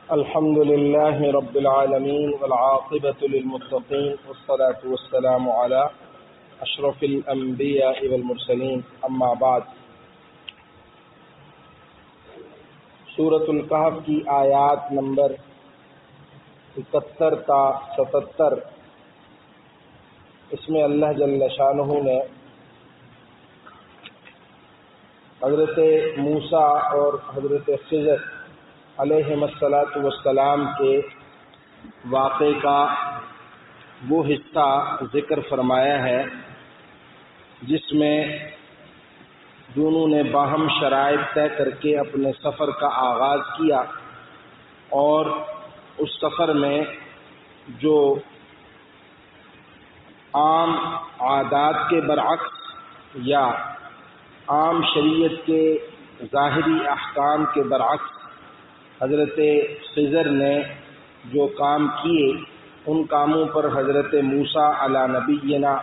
الحمد لله رب العالمين والعاقبة للمتقين والصلاة والسلام على أشرف الأنبياء والمرسلين اما بعد۔ سورۃ الکہف کی آیات نمبر 71 تا 77، اس میں اللہ جل شانہ نے حضرت موسیٰ اور حضرت خضر علیہم السلام کے واقعے کا وہ حصہ ذکر فرمایا ہے جس میں دونوں نے باہم شرائط طے کر کے اپنے سفر کا آغاز کیا، اور اس سفر میں جو عام عادات کے برعکس یا عام شریعت کے ظاہری احکام کے برعکس حضرت خضر نے جو کام کیے، ان کاموں پر حضرت موسیٰ علی نبینا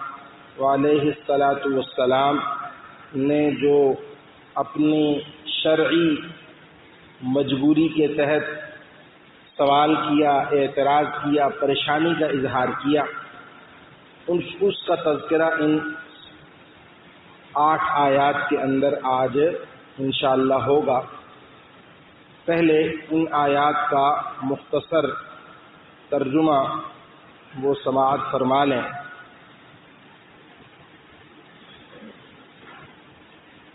وعلیہ السلام نے جو اپنی شرعی مجبوری کے تحت سوال کیا، اعتراض کیا، پریشانی کا اظہار کیا، اس کا تذکرہ ان 8 آیات کے اندر آج انشاءاللہ ہوگا۔ پہلے ان آیات کا مختصر ترجمہ وہ سماعت فرما لیں۔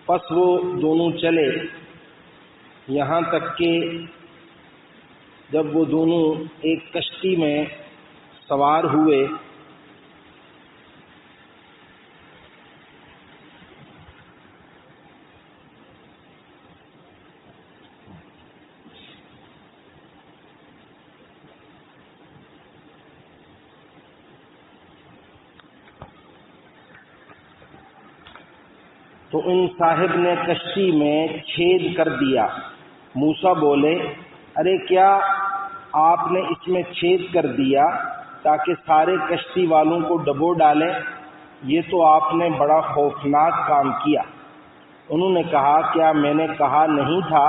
پس وہ دونوں چلے یہاں تک کہ جب وہ دونوں ایک کشتی میں سوار ہوئے تو ان صاحب نے کشتی میں چھید کر دیا۔ موسیٰ بولے، ارے کیا آپ نے اس میں چھید کر دیا تاکہ سارے کشتی والوں کو ڈبو ڈالیں؟ یہ تو آپ نے بڑا خوفناک کام کیا۔ انہوں نے کہا، کیا میں نے کہا نہیں تھا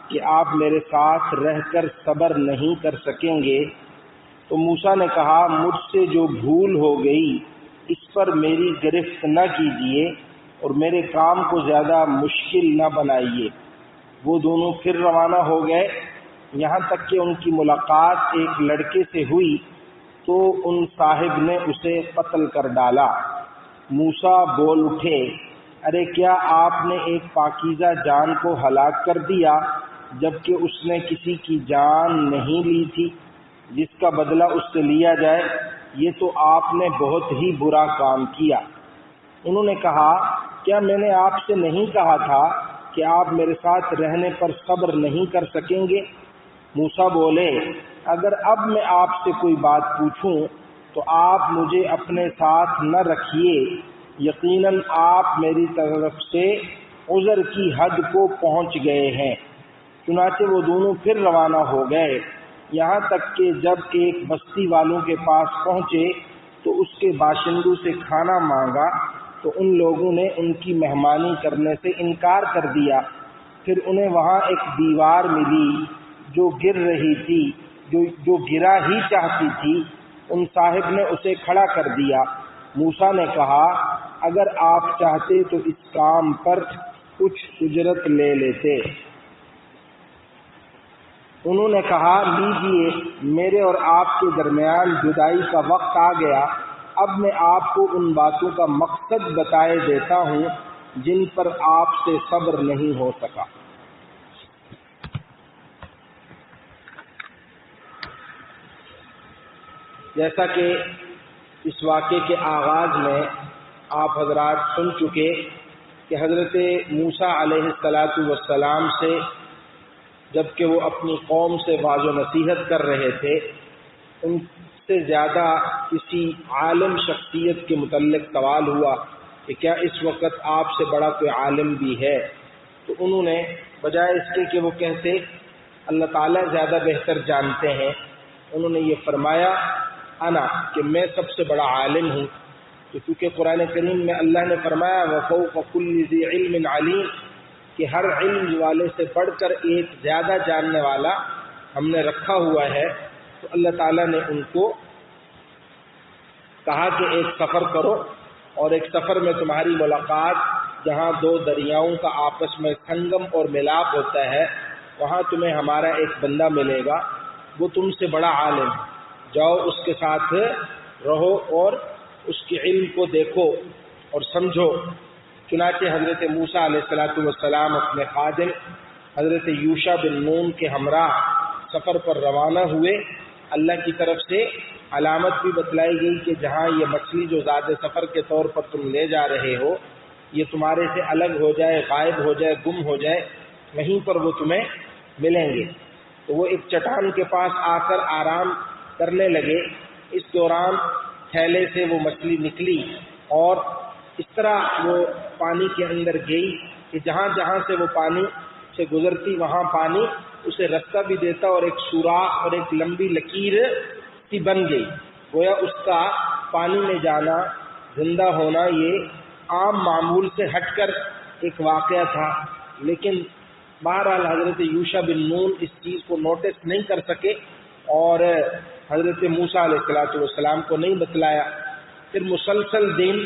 کہ آپ میرے ساتھ رہ کر صبر نہیں کر سکیں گے؟ تو موسیٰ نے کہا، مجھ سے جو بھول ہو گئی اس پر میری گرفت نہ کیجیے اور میرے کام کو زیادہ مشکل نہ بنائیے۔ وہ دونوں پھر روانہ ہو گئے، یہاں تک کہ ان کی ملاقات ایک لڑکے سے ہوئی تو ان صاحب نے اسے قتل کر ڈالا۔ موسیٰ بول اٹھے، ارے کیا آپ نے ایک پاکیزہ جان کو ہلاک کر دیا جبکہ اس نے کسی کی جان نہیں لی تھی جس کا بدلہ اس سے لیا جائے؟ یہ تو آپ نے بہت ہی برا کام کیا۔ انہوں نے کہا، کیا میں نے آپ سے نہیں کہا تھا کہ آپ میرے ساتھ رہنے پر صبر نہیں کر سکیں گے؟ موسیٰ بولے، اگر اب میں آپ سے کوئی بات پوچھوں تو آپ مجھے اپنے ساتھ نہ رکھیے، یقیناً آپ میری طرف سے عذر کی حد کو پہنچ گئے ہیں۔ چنانچہ وہ دونوں پھر روانہ ہو گئے، یہاں تک کہ جب ایک بستی والوں کے پاس پہنچے تو اس کے باشندوں سے کھانا مانگا تو ان لوگوں نے ان کی مہمانی کرنے سے انکار کر دیا۔ پھر انہیں وہاں ایک دیوار ملی جو گر رہی تھی، جو گرا ہی چاہتی تھی۔ ان صاحب نے اسے کھڑا کر دیا۔ موسیٰ نے کہا، اگر آپ چاہتے تو اس کام پر کچھ اجرت لے لیتے۔ انہوں نے کہا، لیجیے، میرے اور آپ کے درمیان جدائی کا وقت آ گیا۔ اب میں آپ کو ان باتوں کا مقصد بتائے دیتا ہوں جن پر آپ سے صبر نہیں ہو سکا۔ جیسا کہ اس واقعے کے آغاز میں آپ حضرات سن چکے کہ حضرت موسیٰ علیہ السلام سے جب کہ وہ اپنی قوم سے واعظ و نصیحت کر رہے تھے، ان سے زیادہ کسی عالم شخصیت کے متعلق سوال ہوا کہ کیا اس وقت آپ سے بڑا کوئی عالم بھی ہے؟ تو انہوں نے بجائے اس کے کہ وہ کہتے اللہ تعالیٰ زیادہ بہتر جانتے ہیں، انہوں نے یہ فرمایا انا، کہ میں سب سے بڑا عالم ہوں۔ تو چونکہ قرآن کریم میں اللہ نے فرمایا وَفَوْقَ كُلِّ ذِي عِلْمٍ عَلِيمٍ کہ ہر علم والے سے بڑھ کر ایک زیادہ جاننے والا ہم نے رکھا ہوا ہے، تو اللہ تعالیٰ نے ان کو کہا کہ ایک سفر کرو، اور ایک سفر میں تمہاری ملاقات جہاں دو دریاؤں کا آپس میں سنگم اور ملاپ ہوتا ہے، وہاں تمہیں ہمارا ایک بندہ ملے گا، وہ تم سے بڑا عالم ہے، جاؤ اس کے ساتھ رہو اور اس کے علم کو دیکھو اور سمجھو۔ چنانچہ حضرت موسیٰ علیہ السلام اپنے خادم حضرت یوشع بن نون کے ہمراہ سفر پر روانہ ہوئے۔ اللہ کی طرف سے علامت بھی بتلائی گئی کہ جہاں یہ مچھلی جو زیادہ سفر کے طور پر تم لے جا رہے ہو، یہ تمہارے سے الگ ہو جائے، غائب ہو جائے، گم ہو جائے، وہیں پر وہ تمہیں ملیں گے۔ تو وہ ایک چٹان کے پاس آ کر آرام کرنے لگے۔ اس دوران تھیلے سے وہ مچھلی نکلی اور اس طرح وہ پانی کے اندر گئی کہ جہاں جہاں سے وہ پانی سے گزرتی وہاں پانی اسے رستہ بھی دیتا اور ایک سوراخ اور ایک لمبی لکیر سی بن گئی۔ گویا اس کا پانی میں جانا، زندہ ہونا، یہ عام معمول سے ہٹ کر ایک واقعہ تھا، لیکن بہرحال حضرت یوشع بن نون اس چیز کو نوٹس نہیں کر سکے اور حضرت موسیٰ علیہ السلام کو نہیں بتلایا۔ پھر مسلسل دن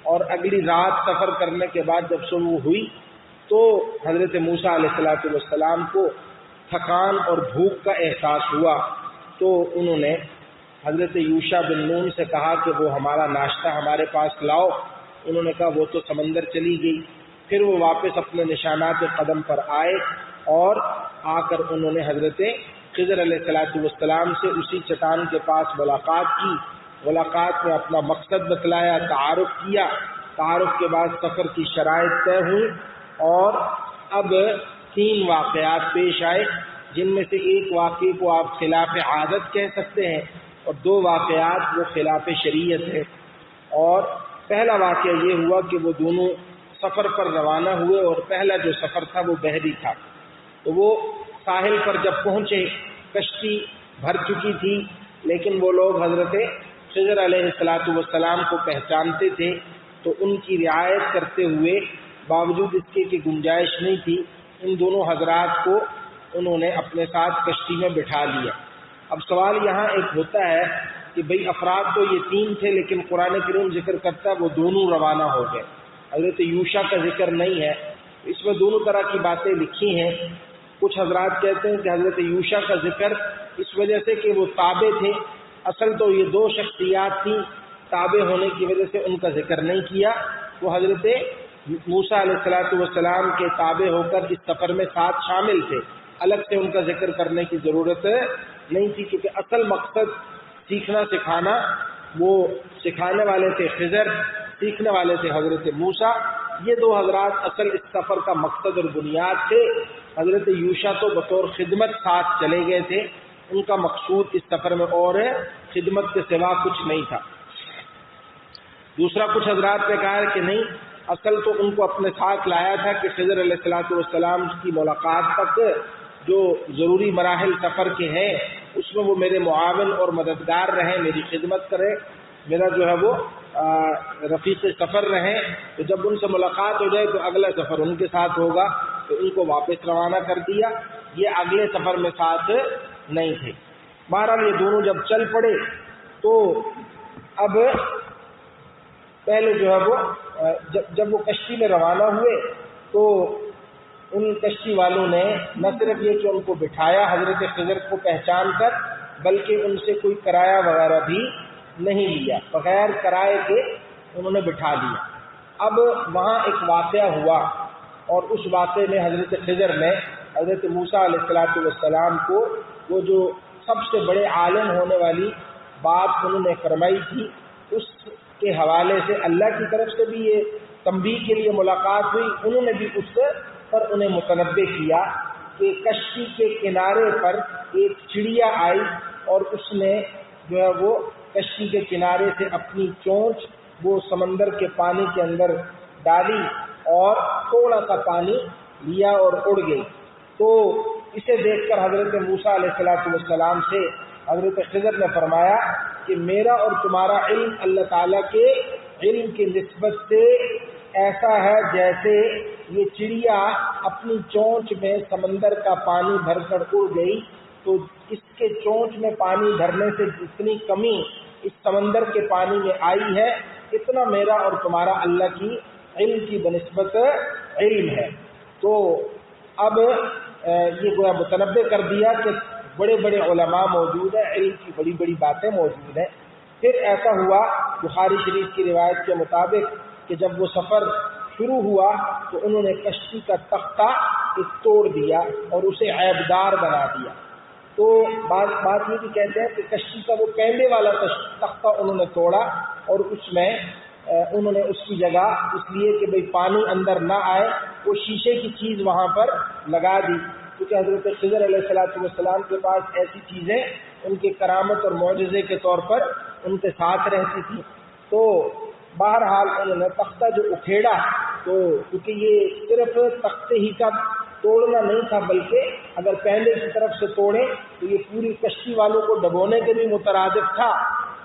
اور اگلی رات سفر کرنے کے بعد جب صبح ہوئی تو حضرت موسیٰ علیہ السلام کو تھکان اور بھوک کا احساس ہوا، تو انہوں نے حضرت یوشع بن نون سے کہا کہ وہ ہمارا ناشتہ ہمارے پاس لاؤ۔ انہوں نے کہا وہ تو سمندر چلی گئی۔ پھر وہ واپس اپنے نشانات قدم پر آئے اور آ کر انہوں نے حضرت خضر علیہ السلام سے اسی چٹان کے پاس ملاقات کی۔ ملاقات میں اپنا مقصد بتلایا، تعارف کیا۔ تعارف کے بعد سفر کی شرائط طے ہوئی اور اب 3 واقعات پیش آئے، جن میں سے ایک واقعے کو آپ خلاف عادت کہہ سکتے ہیں اور 2 واقعات وہ خلاف شریعت ہیں۔ اور پہلا واقعہ یہ ہوا کہ وہ دونوں سفر پر روانہ ہوئے اور پہلا جو سفر تھا وہ بحری تھا۔ تو وہ ساحل پر جب پہنچے، کشتی بھر چکی تھی، لیکن وہ لوگ حضرت خضر علیہ السلام کو پہچانتے تھے، تو ان کی رعایت کرتے ہوئے باوجود اس کے کہ گنجائش نہیں تھی، ان دونوں حضرات کو انہوں نے اپنے ساتھ کشتی میں بٹھا لیا۔ اب سوال یہاں ایک ہوتا ہے کہ بھئی افراد تو یہ 3 تھے، لیکن قرآن کریم ذکر کرتا ہے وہ دونوں روانہ ہو گئے، حضرت یوشع کا ذکر نہیں ہے۔ اس میں دونوں طرح کی باتیں لکھی ہیں۔ کچھ حضرات کہتے ہیں کہ حضرت یوشع کا ذکر اس وجہ سے کہ وہ تابع تھے، اصل تو یہ 2 شخصیات تھیں، تابع ہونے کی وجہ سے ان کا ذکر نہیں کیا۔ وہ حضرت موسیٰ علیہ السلام کے تابع ہو کر اس سفر میں ساتھ شامل تھے، الگ سے ان کا ذکر کرنے کی ضرورت نہیں تھی، کیونکہ اصل مقصد سیکھنا سکھانا، وہ سکھانے والے تھے خضر، سیکھنے والے تھے حضرت موسیٰ۔ یہ 2 حضرات اصل اس سفر کا مقصد اور بنیاد تھے۔ حضرت یوشع تو بطور خدمت ساتھ چلے گئے تھے، ان کا مقصود اس سفر میں اور خدمت کے سوا کچھ نہیں تھا۔ دوسرا کچھ حضرات نے کہا کہ نہیں، اصل تو ان کو اپنے ساتھ لایا تھا کہ خضر علیہ السلام کی ملاقات تک جو ضروری مراحل سفر کے ہیں اس میں وہ میرے معاون اور مددگار رہیں، میری خدمت کریں، میرا جو ہے وہ رفیق سفر رہیں۔ تو جب ان سے ملاقات ہو جائے تو اگلا سفر ان کے ساتھ ہوگا، تو ان کو واپس روانہ کر دیا۔ یہ اگلے سفر میں ساتھ نہیں تھے۔ بہرحال یہ دونوں جب چل پڑے تو اب پہلے جو ہے وہ جب وہ کشتی میں روانہ ہوئے تو ان کشتی والوں نے نہ صرف یہ کہ ان کو بٹھایا حضرت خضر کو پہچان کر، بلکہ ان سے کوئی کرایہ وغیرہ بھی نہیں لیا، بغیر کرائے کے انہوں نے بٹھا لیا۔ اب وہاں ایک واقعہ ہوا اور اس واقعے میں حضرت خضر نے حضرت موسیٰ علیہ السلام کو وہ جو سب سے بڑے عالم ہونے والی بات انہوں نے فرمائی تھی، اس کے حوالے سے اللہ کی طرف سے بھی یہ تنبیہ کے لیے ملاقات ہوئی۔ انہوں نے بھی اس پر انہیں متنبہ کیا کہ کشتی کے کنارے پر ایک چڑیا آئی اور اس نے جو ہے وہ کشتی کے کنارے سے اپنی چونچ وہ سمندر کے پانی کے اندر ڈالی اور تھوڑا سا پانی لیا اور اڑ گئی۔ تو اسے دیکھ کر حضرت موسیٰ علیہ السلام سے حضرت خضر نے فرمایا کہ میرا اور تمہارا علم اللہ تعالیٰ کے علم کی نسبت سے ایسا ہے جیسے یہ چڑیا اپنی چونچ میں سمندر کا پانی بھر کر اڑ گئی، تو اس کے چونچ میں پانی بھرنے سے جتنی کمی اس سمندر کے پانی میں آئی ہے اتنا میرا اور تمہارا اللہ کی علم کی بنسبت علم ہے۔ تو اب یہ گویا متنبع کر دیا کہ بڑے بڑے علماء موجود ہیں، علم کی بڑی بڑی باتیں موجود ہیں۔ پھر ایسا ہوا بخاری شریف کی روایت کے مطابق کہ جب وہ سفر شروع ہوا تو انہوں نے کشتی کا تختہ توڑ دیا اور اسے عیبدار بنا دیا۔ تو بات یہ بھی کہتے ہیں کہ کشتی کا وہ پہلے والا تختہ انہوں نے توڑا اور اس میں انہوں نے اس کی جگہ اس لیے کہ بھئی پانی اندر نہ آئے وہ شیشے کی چیز وہاں پر لگا دی، کیونکہ حضرت خضر علیہ السلام کے پاس ایسی چیزیں ان کے کرامت اور معجزے کے طور پر ان کے ساتھ رہتی تھی۔ تو بہرحال انہوں نے تختہ جو اکھیڑا، تو کیونکہ یہ صرف تختے ہی کا توڑنا نہیں تھا بلکہ اگر پہلے کی طرف سے توڑے تو یہ پوری کشتی والوں کو ڈبونے کے بھی مترادف تھا۔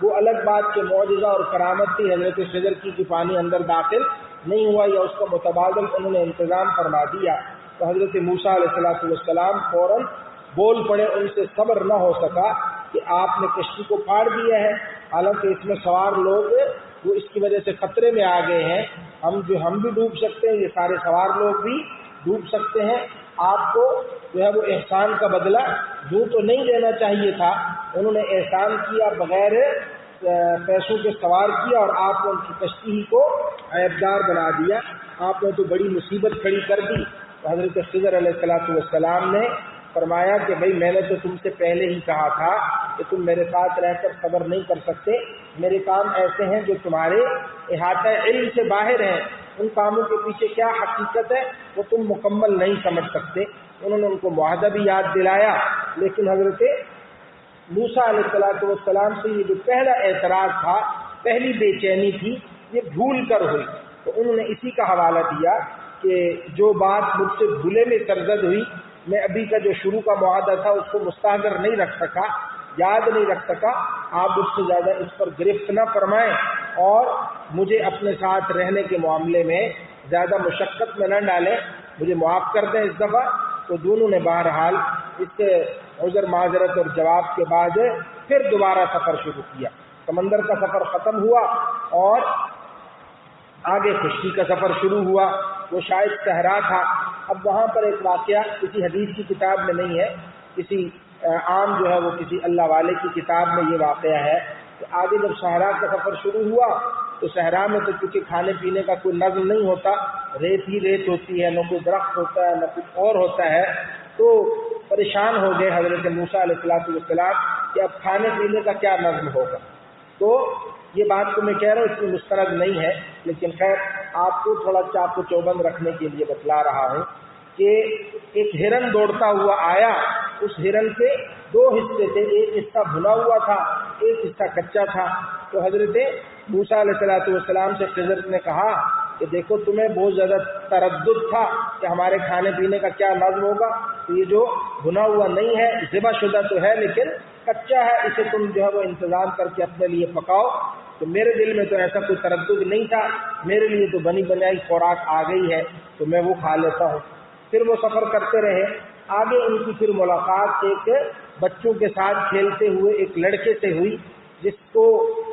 وہ الگ بات کہ معجزہ اور کرامت تھی حضرت خضر کی کہ پانی اندر داخل نہیں ہوا یا اس کا متبادل انہوں نے انتظام فرما دیا۔ تو حضرت موسیٰ علیہ السلام فوراً بول پڑے، ان سے صبر نہ ہو سکا کہ آپ نے کشتی کو پھاڑ دیا ہے، حالانکہ اس میں سوار لوگ وہ اس کی وجہ سے خطرے میں آ گئے ہیں، ہم بھی ڈوب سکتے ہیں، یہ سارے سوار لوگ بھی ڈوب سکتے ہیں، آپ کو جو ہے وہ احسان کا بدلہ یوں تو نہیں لینا چاہیے تھا۔ انہوں نے احسان کیا، بغیر پیسوں کے سوار کیا اور آپ نے ان کی کشتی ہی کو عیبدار بنا دیا، آپ نے تو بڑی مصیبت کھڑی کر دی۔ تو حضرت خضر علیہ السلام نے فرمایا کہ بھئی میں نے تو تم سے پہلے ہی کہا تھا کہ تم میرے ساتھ رہ کر صبر نہیں کر سکتے، میرے کام ایسے ہیں جو تمہارے احاطہ علم سے باہر ہیں، ان کاموں کے پیچھے کیا حقیقت ہے وہ تم مکمل نہیں سمجھ سکتے۔ انہوں نے ان کو معاہدہ بھی یاد دلایا، لیکن حضرت موسیٰ علیہ السلام سے یہ جو پہلا اعتراض تھا، پہلی بے چینی تھی، یہ بھول کر ہوئی۔ تو انہوں نے اسی کا حوالہ دیا کہ جو بات مجھ سے بھولے میں سرزد ہوئی، میں ابھی کا جو شروع کا معاہدہ تھا اس کو مستحضر نہیں رکھ سکا، یاد نہیں رکھ سکا، آپ اس سے زیادہ اس پر گرفت نہ فرمائیں اور مجھے اپنے ساتھ رہنے کے معاملے میں زیادہ مشقت میں نہ ڈالیں، مجھے معاف کر دیں اس دفعہ۔ تو دونوں نے بہرحال اس عذر معذرت اور جواب کے بعد پھر دوبارہ سفر شروع کیا۔ سمندر کا سفر ختم ہوا اور آگے کشتی کا سفر شروع ہوا، وہ شاید صحرا تھا۔ اب وہاں پر ایک واقعہ کسی حدیث کی کتاب میں نہیں ہے، کسی عام جو ہے وہ کسی اللہ والے کی کتاب میں یہ واقعہ ہے کہ آگے جب صحرا کا سفر شروع ہوا تو صحرا میں تو کیونکہ کھانے پینے کا کوئی نظم نہیں ہوتا، ریت ہی ریت ہوتی ہے، نہ کوئی درخت ہوتا ہے نہ کچھ اور ہوتا ہے، تو پریشان ہو گئے حضرت موسیٰ علیہ السلام کہ اب کھانے پینے کا کیا نظم ہوگا۔ تو یہ بات تو میں کہہ رہا ہوں اس میں مستند نہیں ہے، لیکن خیر آپ کو تھوڑا چاق و چوبند رکھنے کے لیے بتلا رہا ہوں کہ ایک ہرن دوڑتا ہوا آیا، اس ہرن کے دو حصے تھے، ایک حصہ بھنا ہوا تھا، ایک حصہ کچا تھا۔ تو حضرت موسیٰ علیہ السلام سے خضر نے کہا کہ دیکھو تمہیں بہت زیادہ تردد تھا کہ ہمارے کھانے پینے کا کیا نظم ہوگا، تو یہ جو بھنا ہوا نہیں ہے، ذبح شدہ تو ہے لیکن کچا ہے، اسے تم جو ہے وہ انتظام کر کے اپنے لیے پکاؤ۔ تو میرے دل میں تو ایسا کوئی تردد نہیں تھا، میرے لیے تو بنی بنائی خوراک آ گئی ہے تو میں وہ کھا لیتا ہوں۔ پھر وہ سفر کرتے رہے، آگے ان کی پھر ملاقات ایک بچوں کے ساتھ کھیلتے ہوئے ایک لڑکے سے ہوئی جس کو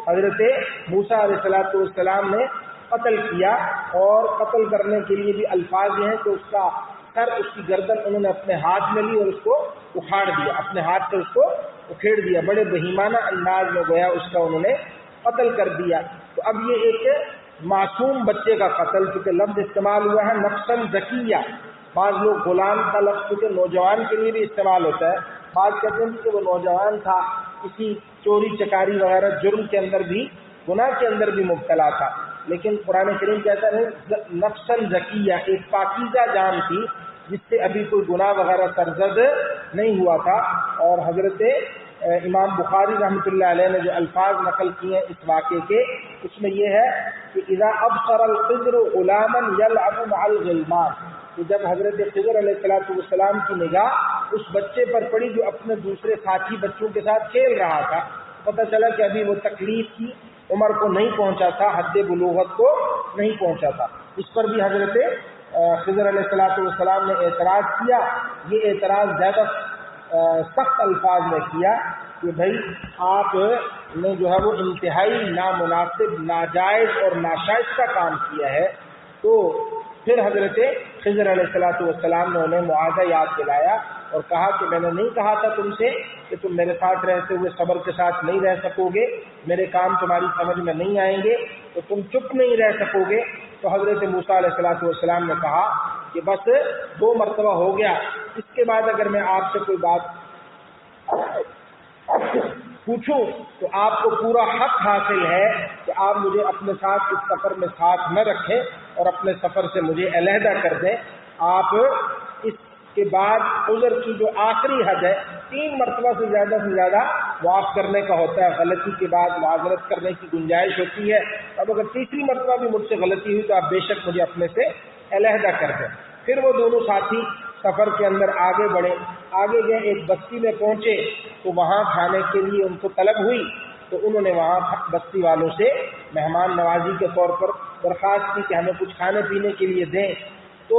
حضرت موسیٰ علیہ السلام نے قتل کیا، اور قتل کرنے کے لیے بھی الفاظ یہ ہیں کہ اس کا سر، اس کی گردن انہوں نے اپنے ہاتھ میں لی اور اس کو اکھاڑ دیا، اپنے ہاتھ سے اس کو اکھیڑ دیا، بڑے بہیمانہ انداز میں گویا اس کا انہوں نے قتل کر دیا۔ تو اب یہ ایک معصوم بچے کا قتل، چونکہ لفظ استعمال ہوا ہے نفساً زکیہ، بعض لوگ غلام کا لفظ چونکہ نوجوان کے لیے بھی استعمال ہوتا ہے، بعض کہتے ہیں کہ وہ نوجوان تھا، کسی چوری چکاری وغیرہ جرم کے اندر بھی، گناہ کے اندر بھی مبتلا تھا، لیکن قرآن کریم کہتا ہے نفساً زکیہ، ایک پاکیزہ جان تھی جس سے ابھی کوئی گناہ وغیرہ سرزد نہیں ہوا تھا۔ اور حضرت امام بخاری رحمۃ اللہ علیہ نے جو الفاظ نقل کیے ہیں اس واقعے کے، اس میں یہ ہے کہ اذا ابصر الخضر غلاما يلعب مع الغلمان، کہ جب حضرت خضر علیہ السلام کی نگاہ اس بچے پر پڑی جو اپنے دوسرے ساتھی بچوں کے ساتھ کھیل رہا تھا، پتہ چلا کہ ابھی وہ تکلیف کی عمر کو نہیں پہنچا تھا، حد بلوغت کو نہیں پہنچا تھا۔ اس پر بھی حضرت خضر علیہ السلام نے اعتراض کیا۔ یہ اعتراض زیادہ سخت الفاظ میں کیا کہ بھائی آپ نے جو ہے وہ انتہائی نامناسب، ناجائز اور ناشائستہ کام کیا ہے۔ تو پھر حضرت خضر علیہ السلام نے انہیں معاہدہ یاد دلایا اور کہا کہ میں نے نہیں کہا تھا تم سے کہ تم میرے ساتھ رہتے ہوئے صبر کے ساتھ نہیں رہ سکو گے، میرے کام تمہاری سمجھ میں نہیں آئیں گے تو تم چپ نہیں رہ سکو گے۔ تو حضرت موسیٰ علیہ السلام نے کہا کہ بس 2 مرتبہ ہو گیا، اس کے بعد اگر میں آپ سے کوئی بات پوچھوں تو آپ کو پورا حق حاصل ہے کہ آپ مجھے اپنے ساتھ اس سفر میں ساتھ نہ رکھیں اور اپنے سفر سے مجھے علیحدہ کر دیں۔ آپ اس کے بعد عذر کی جو آخری حد ہے 3 مرتبہ سے زیادہ معاف کرنے کا ہوتا ہے، غلطی کے بعد معذرت کرنے کی گنجائش ہوتی ہے۔ اب اگر تیسری مرتبہ بھی مجھ سے غلطی ہوئی تو آپ بے شک مجھے اپنے سے علیحدہ کر دیں۔ پھر وہ دونوں ساتھی سفر کے اندر آگے بڑھے، آگے گئے، ایک بستی میں پہنچے تو وہاں کھانے کے لیے ان کو طلب ہوئی تو انہوں نے وہاں بستی والوں سے مہمان نوازی کے طور پر درخواست کی کہ ہمیں کچھ کھانے پینے کے لیے دیں۔ تو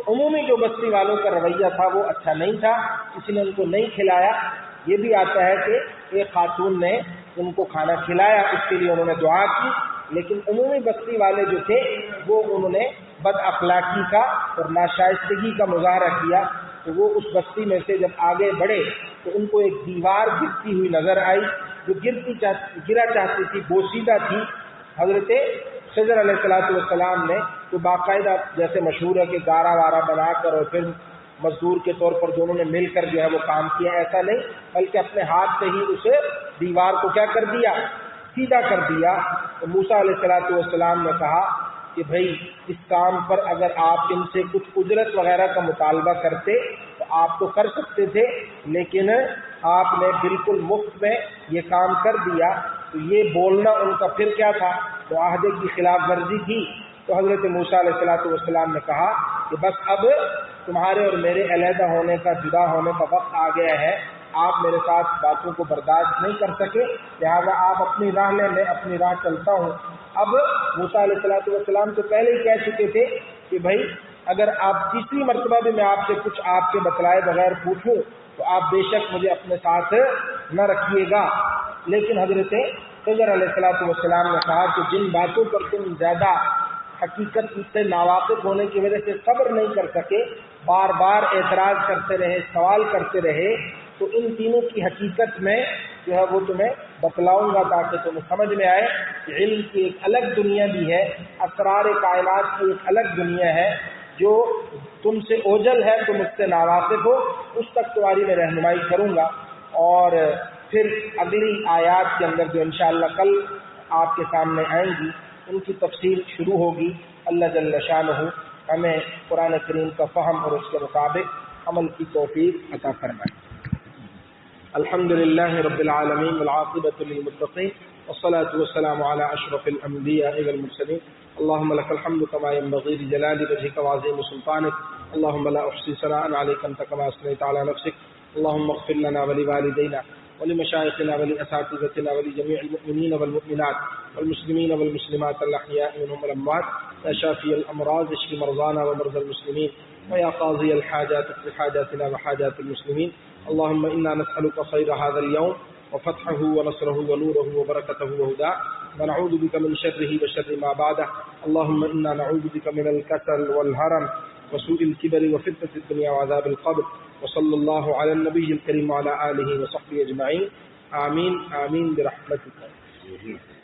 عمومی جو بستی والوں کا رویہ تھا وہ اچھا نہیں تھا، کسی نے ان کو نہیں کھلایا۔ یہ بھی آتا ہے کہ ایک خاتون نے ان کو کھانا کھلایا، اس کے لیے انہوں نے دعا کی، لیکن عمومی بستی والے جو تھے وہ انہوں نے بد اخلاقی کا اور ناشائستگی کا مظاہرہ کیا۔ تو وہ اس بستی میں سے جب آگے بڑھے تو ان کو ایک دیوار گرتی ہوئی نظر آئی جو گرا چاہتی تھی، بوسیدہ تھی۔ حضرت خضر علیہ السلام نے تو باقاعدہ جیسے مشہور ہے کہ گارا وارا بنا کر اور پھر مزدور کے طور پر دونوں نے مل کر جو ہے وہ کام کیا، ایسا نہیں، بلکہ اپنے ہاتھ سے ہی اس دیوار کو کیا کر دیا، سیدھا کر دیا۔ تو موسیٰ علیہ السلام نے کہا کہ بھائی اس کام پر اگر آپ ان سے کچھ اجرت وغیرہ کا مطالبہ کرتے تو آپ تو کر سکتے تھے، لیکن آپ نے بالکل مفت میں یہ کام کر دیا۔ تو یہ بولنا ان کا پھر کیا تھا، معاہدے کی خلاف ورزی تھی۔ تو حضرت موسیٰ علیہ السلام نے کہا کہ بس اب تمہارے اور میرے علیحدہ ہونے کا، جدا ہونے کا وقت آ گیا ہے، آپ میرے ساتھ باتوں کو برداشت نہیں کر سکے، لہذا آپ اپنی راہ لیں، میں اپنی راہ چلتا ہوں۔ اب موسیٰ علیہ السلام تو پہلے ہی کہہ چکے تھے کہ بھائی اگر آپ تیسری مرتبہ بھی میں آپ سے کچھ آپ کے بتلائے بغیر پوچھوں تو آپ بے شک مجھے اپنے ساتھ نہ رکھیے گا۔ لیکن حضرت خضر علیہ السلام نے کہا کہ جن باتوں پر تم زیادہ حقیقت سے ناواقف ہونے کی وجہ سے صبر نہیں کر سکے، بار بار اعتراض کرتے رہے، سوال کرتے رہے، تو ان تینوں کی حقیقت میں جو ہے وہ تمہیں بتلاؤں گا تاکہ تمہیں سمجھ میں آئے کہ علم کی ایک الگ دنیا بھی ہے، اسرار کائنات کی ایک الگ دنیا ہے جو تم سے اوجل ہے، تم اس سے ناواقف ہو، اس تک تمہاری میں رہنمائی کروں گا۔ اور پھر اگلی آیات کے اندر جو انشاءاللہ کل آپ کے سامنے آئیں گی ان کی تفصیل شروع ہوگی۔ اللہ جل شانہ ہمیں قرآن کریم کا فہم اور اس کے مطابق عمل کی توفیق عطا فرمائے۔ الحمد للہ رب العالمین والعاقبۃ للمتقین والصلاة والسلام علی اشرف الانبیاء والمرسلین۔ اللهم لك الحمد كما ينبغي لجلال وجهك وعظيم سلطانك، اللهم لا احصي ثناء عليك انت كما اثنيت على نفسك، اللهم اغفر لنا ولوالدينا ولمشايخنا ولأساتذتنا ولجميع المؤمنين والمؤمنات والمسلمين والمسلمات الأحياء منهم والأموات، يا شافي الأمراض اشف مرضانا ومرضى المسلمين، ويا قاضي الحاجات اقض حاجاتنا وحاجات المسلمين، اللهم إنا نسألك خير هذا اليوم وفتحه ونصره ونوره وبركته وهداه، ونعوذ بك من شره وشر ما بعده، اللهم إنا نعوذ بك من الكسل والهرم وسوء الكبر وفتنة الدنيا وعذاب القبر، وصلى الله على النبي الكريم وعلى آله وصحبه أجمعين، آمين آمين برحمتك۔